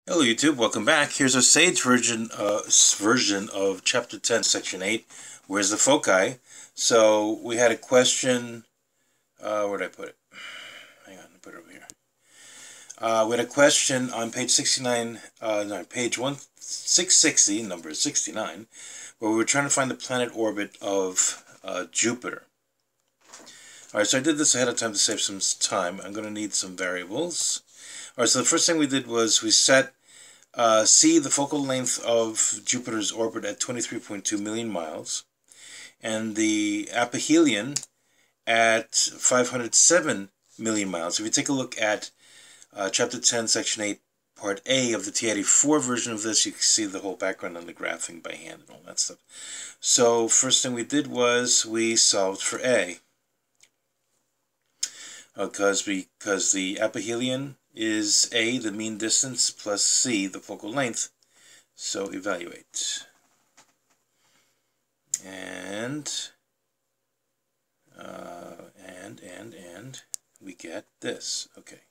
Hello YouTube, welcome back. Here's a Sage version of Chapter 10, Section 8. Where's the foci? So we had a question, where did I put it? Hang on, I'll put it over here. We had a question on page 69, page 660, number 69, where we were trying to find the planet orbit of Jupiter. Alright, so I did this ahead of time to save some time. I'm going to need some variables. Alright, so the first thing we did was we set C, the focal length of Jupiter's orbit at 23.2 million miles, and the aphelion at 507 million miles. If you take a look at Chapter 10, Section 8, Part A of the T84 version of this, you can see the whole background on the graphing by hand and all that stuff. So first thing we did was we solved for A. Because the aphelion is A, the mean distance, plus C, the focal length. So evaluate. And we get this. Okay.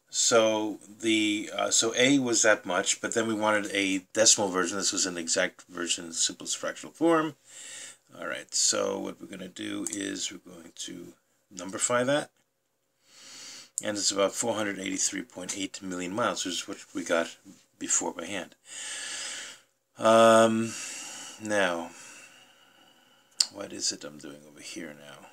So so A was that much, but then we wanted a decimal version. This was an exact version, simplest fractional form. All right. So what we're going to do is we're going to numberify that. And it's about 483.8 million miles, which is what we got before by hand. Now, what is it I'm doing over here now?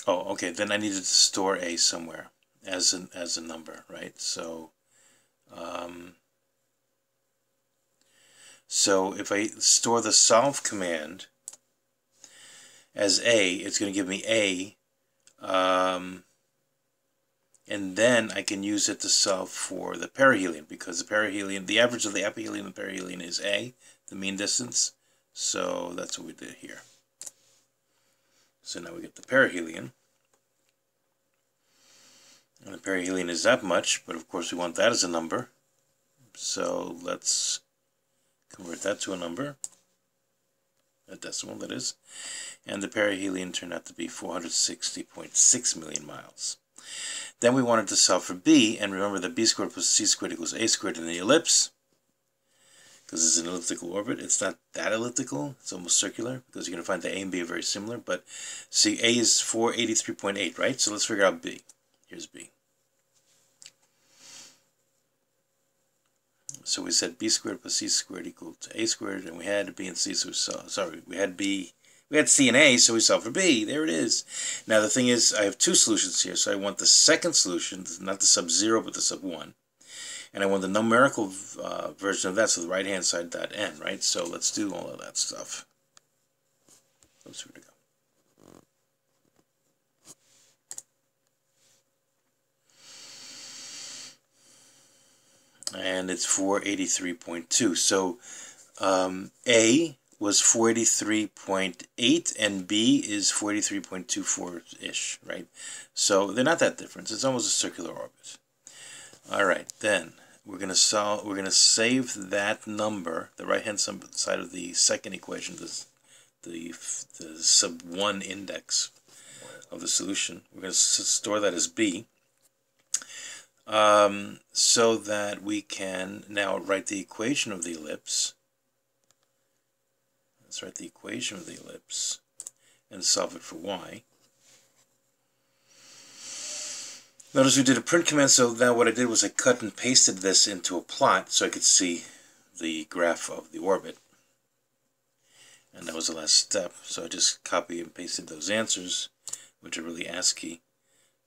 Oh, okay. Then I needed to store A somewhere as a number, right? So, so if I store the solve command as A, it's going to give me A, and then I can use it to solve for the perihelion, because the average of the aphelion and perihelion is A, the mean distance. So that's what we did here. So now we get the perihelion. And the perihelion is that much, but of course we want that as a number. So let's convert that to a number, a decimal that is, and the perihelion turned out to be 460.6 million miles. Then we wanted to solve for B, and remember that B squared plus C squared equals A squared in the ellipse, because it's an elliptical orbit. It's not that elliptical, it's almost circular, because you're going to find that A and B are very similar, but see, A is 483.8, right? So let's figure out B. Here's B. So we said B squared plus C squared equal to A squared, and we had B and C, so we had C and A, so we solved for B. There it is. Now the thing is, I have two solutions here, so I want the second solution, not the sub 0, but the sub 1. And I want the numerical version of that, so the right-hand side dot n, right? So let's do all of that stuff. Oops, where'd it go? And it's 483.2. So A was 483.8 and B is 483.24-ish, right? So they're not that different. It's almost a circular orbit. All right, then we're going to save that number, the right-hand side of the second equation, the sub 1 index of the solution. We're going to store that as B. So that we can now write the equation of the ellipse. Let's write the equation of the ellipse and solve it for y. Notice we did a print command, so now what I did was I cut and pasted this into a plot so I could see the graph of the orbit. And that was the last step. So I just copy and pasted those answers, which are really ASCII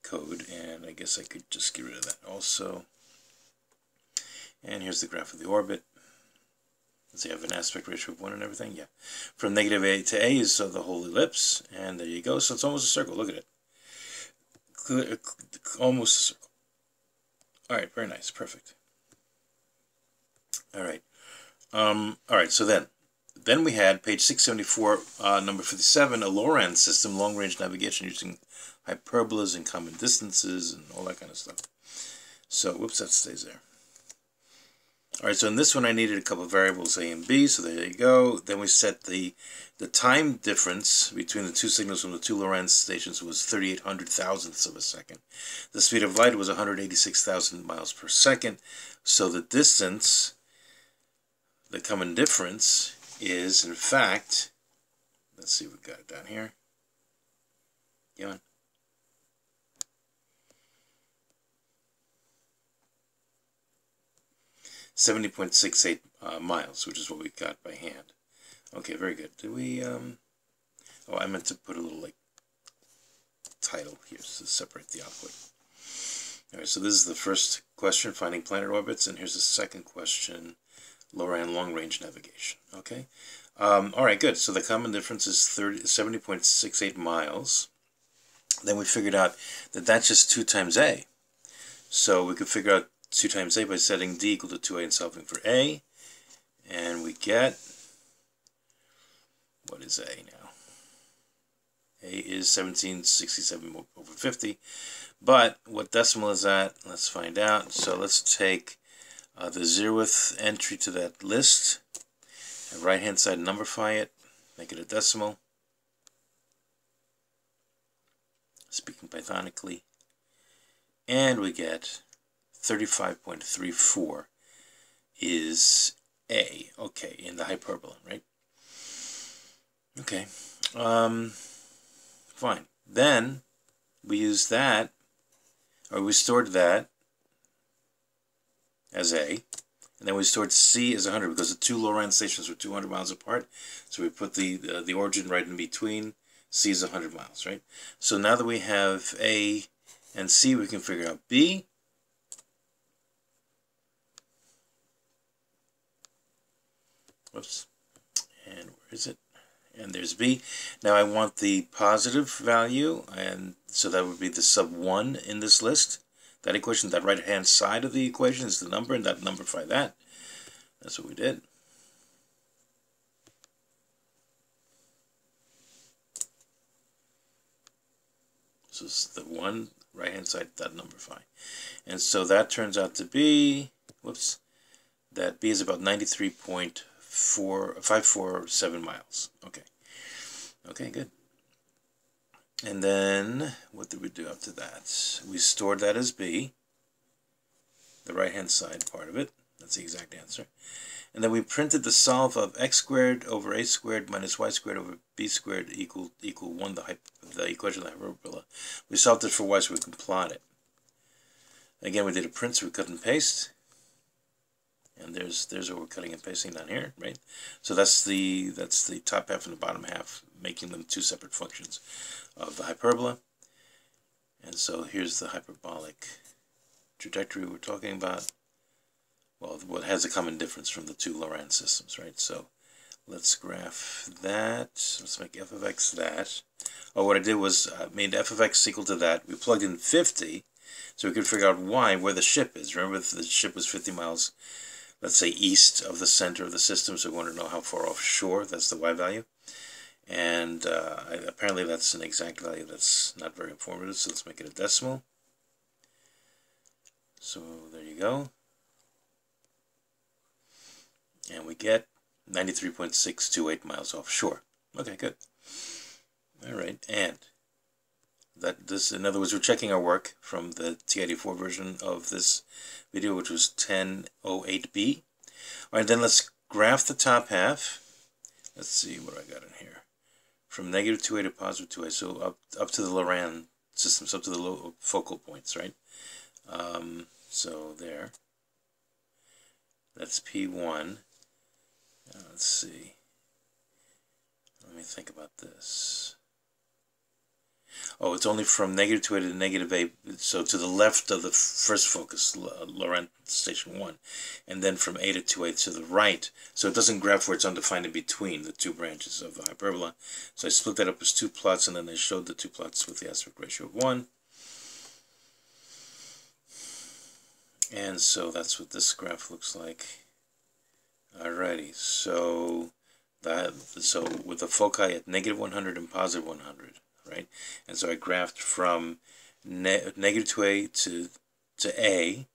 code, and I guess I could just get rid of that also. And here's the graph of the orbit. Does it have an aspect ratio of 1 and everything? Yeah. From negative A to A is the whole ellipse, and there you go. So it's almost a circle. Look at it. Almost a circle. Alright, very nice. Perfect. Alright. Alright, so then we had page 674, number 57, a Lorentz system, long-range navigation using hyperbolas and common distances and all that kind of stuff. So, whoops, that stays there. Alright, so in this one I needed a couple of variables A and B, so there you go. Then we set the time difference between the two signals from the two Lorentz stations was 3800 thousandths of a second. The speed of light was 186,000 miles per second. So the distance, the common difference, is in fact, let's see if we got it down here. Go on. .68 miles, which is what we got by hand. Okay, very good. Do we, oh, I meant to put a little, like, title here to separate the output. Alright, so this is the first question, finding planet orbits, and here's the second question, LORAN long-range navigation. Okay? Alright, good. So the common difference is 70.68 miles. Then we figured out that that's just 2 times A. So we could figure out 2 times A by setting D equal to 2A and solving for A. And we get, what is A now? A is 1767 over 50. But what decimal is that? Let's find out. So let's take the 0th entry to that list. And right-hand side numberify it. Make it a decimal. Speaking Pythonically. And we get 35.34 is A. Okay, in the hyperbola, right? Okay. Fine. Then we use that, or we stored that as A, and then we stored C as 100 because the two Lorentz stations were 200 miles apart. So we put the origin right in between. C is 100 miles, right? So now that we have A and C, we can figure out B. Whoops. And where is it? And there's B. Now I want the positive value, and so that would be the sub 1 in this list. That equation, that right-hand side of the equation is the number, and that numberify that. That's what we did. So it's the 1, right-hand side, that numberify. And so that turns out to be, whoops, that B is about 93.547 miles. Okay. Okay, good. And then, what did we do after that? We stored that as B, the right-hand side part of it. That's the exact answer. And then we printed the solve of x squared over a squared minus y squared over b squared equal 1, the equation of the hyperbola. We solved it for y so we can plot it. Again, we did a print, so we cut and paste. And there's what we're cutting and pasting down here, right? So that's the top half and the bottom half, making them 2 separate functions of the hyperbola. And so here's the hyperbolic trajectory we're talking about. Well, what has a common difference from the 2 Lorentz systems, right? So let's graph that. Let's make f of x that. Oh, what I did was made f of x equal to that. We plugged in 50, so we could figure out y, where the ship is. Remember, if the ship was 50 miles, let's say, east of the center of the system, so we want to know how far offshore. That's the y value. And apparently that's an exact value that's not very informative, so let's make it a decimal. So there you go. And we get 93.628 miles offshore. Okay, good. All right, and in other words, we're checking our work from the T84 version of this video, which was 1008B. All right, then let's graph the top half. Let's see what I got in here. From negative 2A to positive 2A, so up to the Lorentz systems, up to the low focal points, right? So there. That's P1. Let's see. Let me think about this. Oh, it's only from negative 2A to negative A, so to the left of the first focus, Lorentz station 1, and then from A to 2A to the right. So it doesn't graph where it's undefined in between the 2 branches of the hyperbola. So I split that up as 2 plots, and then I showed the 2 plots with the aspect ratio of 1. And so that's what this graph looks like. Alrighty, so with the foci at negative 100 and positive 100, right? And so I graphed from negative 2A to A,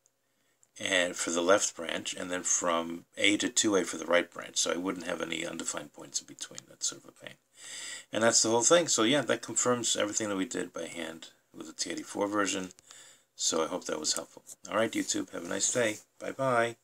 and for the left branch, and then from A to 2A for the right branch. So I wouldn't have any undefined points in between. That's sort of a pain. And that's the whole thing. So yeah, that confirms everything that we did by hand with the T84 version. So I hope that was helpful. All right, YouTube, have a nice day. Bye-bye.